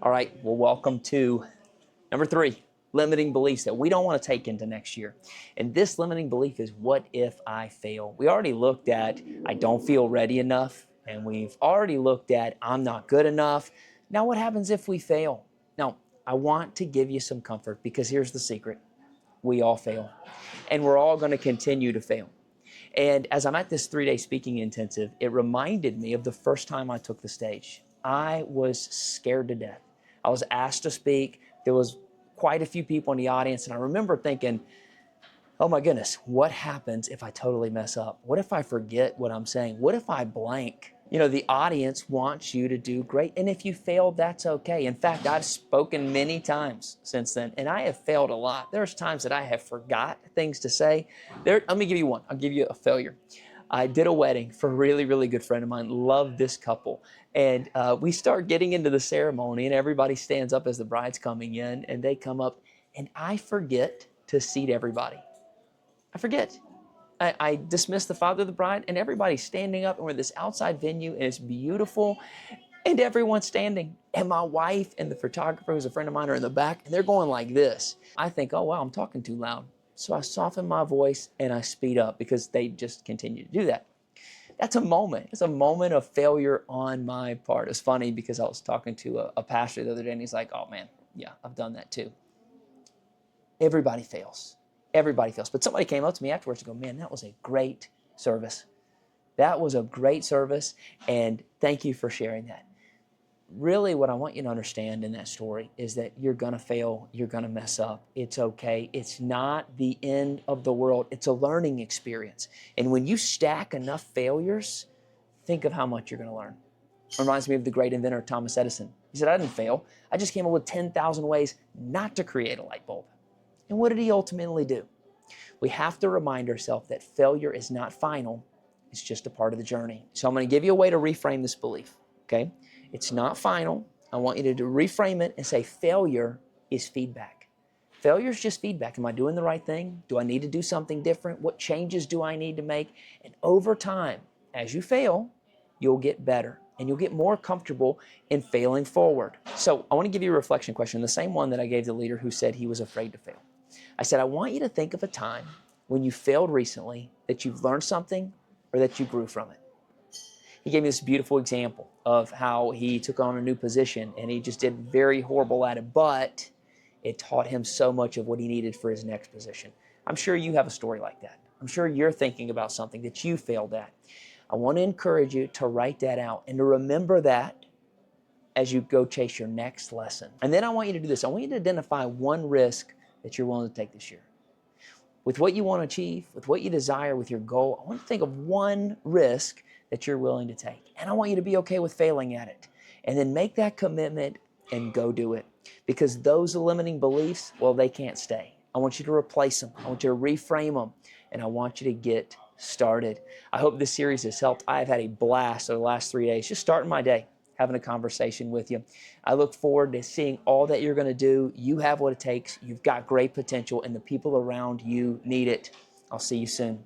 All right, well, welcome to number 3, limiting beliefs that we don't want to take into next year. And this limiting belief is, what if I fail? We already looked at, I don't feel ready enough, and we've already looked at, I'm not good enough. Now, what happens if we fail? Now, I want to give you some comfort, because here's the secret. We all fail, and we're all going to continue to fail. And as I'm at this 3-day speaking intensive, it reminded me of the first time I took the stage. I was scared to death. I was asked to speak. There was quite a few people in the audience, and I remember thinking, oh my goodness, what happens if I totally mess up? What if I forget what I'm saying? What if I blank? You know, the audience wants you to do great, and if you fail, that's okay. In fact, I've spoken many times since then, and I have failed a lot. There's times that I have forgot things to say. Let me give you one. I'll give you a failure. I did a wedding for a really, really good friend of mine. Love this couple. And we start getting into the ceremony, and everybody stands up as the bride's coming in, and they come up, and I forget to seat everybody. I forget. I dismiss the father of the bride, and everybody's standing up, and we're in this outside venue, and it's beautiful, and everyone's standing. And my wife and the photographer, who's a friend of mine, are in the back, and they're going like this. I think, oh, wow, I'm talking too loud. So I soften my voice, and I speed up, because they just continue to do that. That's a moment. It's a moment of failure on my part. It's funny, because I was talking to a pastor the other day, and he's like, oh, man, yeah, I've done that too. Everybody fails. Everybody fails. But somebody came up to me afterwards and go, man, that was a great service. That was a great service, and thank you for sharing that. Really, what I want you to understand in that story is that you're going to fail. You're going to mess up. It's okay. It's not the end of the world. It's a learning experience. And when you stack enough failures, think of how much you're going to learn. It reminds me of the great inventor, Thomas Edison. He said, I didn't fail. I just came up with 10,000 ways not to create a light bulb. And what did he ultimately do? We have to remind ourselves that failure is not final. It's just a part of the journey. So I'm going to give you a way to reframe this belief, okay? It's not final. I want you to reframe it and say failure is feedback. Failure is just feedback. Am I doing the right thing? Do I need to do something different? What changes do I need to make? And over time, as you fail, you'll get better, and you'll get more comfortable in failing forward. So I want to give you a reflection question, the same one that I gave the leader who said he was afraid to fail. I said, I want you to think of a time when you failed recently, that you've learned something or that you grew from it. He gave me this beautiful example of how he took on a new position, and he just did very horrible at it, but it taught him so much of what he needed for his next position. I'm sure you have a story like that. I'm sure you're thinking about something that you failed at. I want to encourage you to write that out and to remember that as you go chase your next lesson. And then I want you to do this. I want you to identify one risk that you're willing to take this year. With what you want to achieve, with what you desire, with your goal, I want you to think of one risk that you're willing to take. And I want you to be okay with failing at it. And then make that commitment and go do it. Because those limiting beliefs, well, they can't stay. I want you to replace them. I want you to reframe them. And I want you to get started. I hope this series has helped. I've had a blast over the last 3 days, just starting my day, having a conversation with you. I look forward to seeing all that you're going to do. You have what it takes. You've got great potential, and the people around you need it. I'll see you soon.